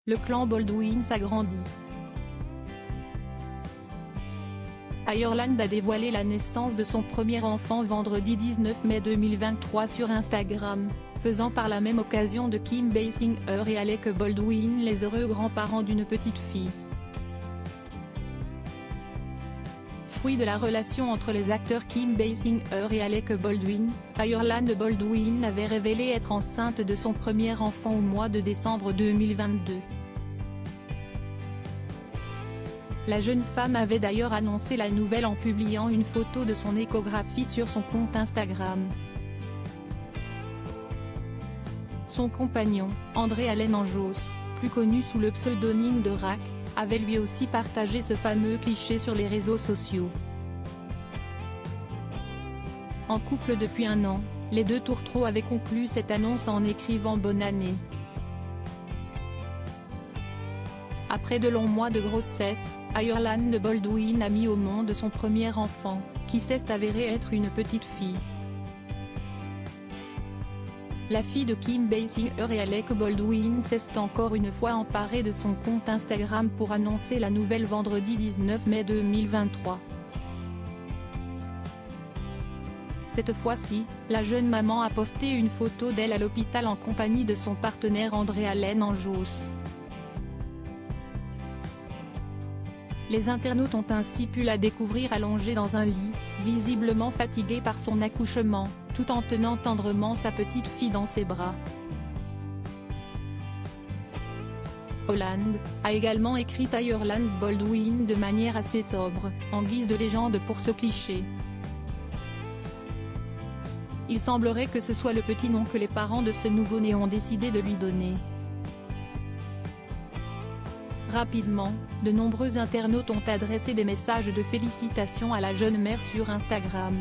Le clan Baldwin s'agrandit. Ireland a dévoilé la naissance de son premier enfant vendredi 19 mai 2023 sur Instagram, faisant par la même occasion de Kim Basinger et Alec Baldwin les heureux grands-parents d'une petite fille. Fruit de la relation entre les acteurs Kim Basinger et Alec Baldwin, Ireland Baldwin avait révélé être enceinte de son premier enfant au mois de décembre 2022. La jeune femme avait d'ailleurs annoncé la nouvelle en publiant une photo de son échographie sur son compte Instagram. Son compagnon, André Allen Anjos, plus connu sous le pseudonyme de Rack, avait lui aussi partagé ce fameux cliché sur les réseaux sociaux. En couple depuis un an, les deux tourtereaux avaient conclu cette annonce en écrivant « Bonne année ». Après de longs mois de grossesse, Ireland Baldwin a mis au monde son premier enfant, qui s'est avéré être une petite fille. La fille de Kim Basinger et Alec Baldwin s'est encore une fois emparée de son compte Instagram pour annoncer la nouvelle vendredi 19 mai 2023. Cette fois-ci, la jeune maman a posté une photo d'elle à l'hôpital en compagnie de son partenaire André Allen Anjos. Les internautes ont ainsi pu la découvrir allongée dans un lit, visiblement fatiguée par son accouchement, tout en tenant tendrement sa petite fille dans ses bras. Holland a également écrit Ireland Baldwin de manière assez sobre, en guise de légende pour ce cliché. Il semblerait que ce soit le petit nom que les parents de ce nouveau-né ont décidé de lui donner. Rapidement, de nombreux internautes ont adressé des messages de félicitations à la jeune mère sur Instagram.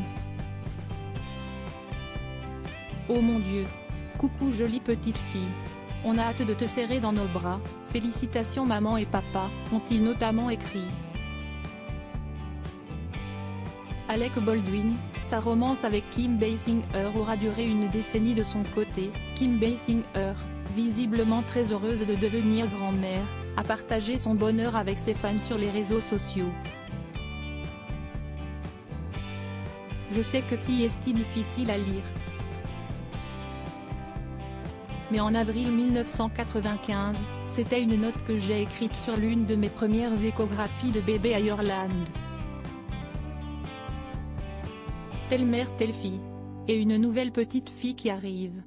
Oh mon Dieu! Coucou jolie petite fille! On a hâte de te serrer dans nos bras, félicitations maman et papa, ont-ils notamment écrit. Alec Baldwin, sa romance avec Kim Basinger aura duré une décennie de son côté. Kim Basinger, visiblement très heureuse de devenir grand-mère, a partagé son bonheur avec ses fans sur les réseaux sociaux. Je sais que c'est difficile à lire. Mais en avril 1995, c'était une note que j'ai écrite sur l'une de mes premières échographies de bébé à Ireland. Telle mère telle fille. Et une nouvelle petite fille qui arrive.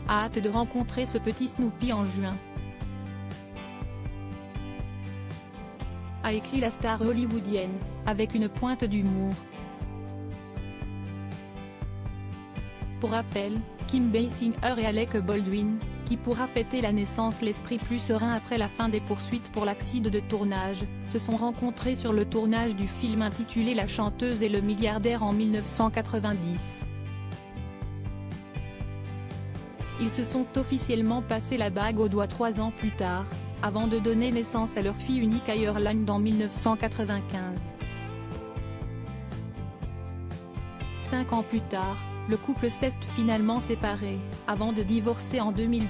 Hâte de rencontrer ce petit Snoopy en juin. A écrit la star hollywoodienne, avec une pointe d'humour. Pour rappel, Kim Basinger et Alec Baldwin, qui pourra fêter la naissance l'esprit plus serein après la fin des poursuites pour l'accident de tournage, se sont rencontrés sur le tournage du film intitulé La chanteuse et le milliardaire en 1990. Ils se sont officiellement passé la bague au doigt 3 ans plus tard, avant de donner naissance à leur fille unique Ireland en 1995. 5 ans plus tard, le couple s'est finalement séparé, avant de divorcer en 2002.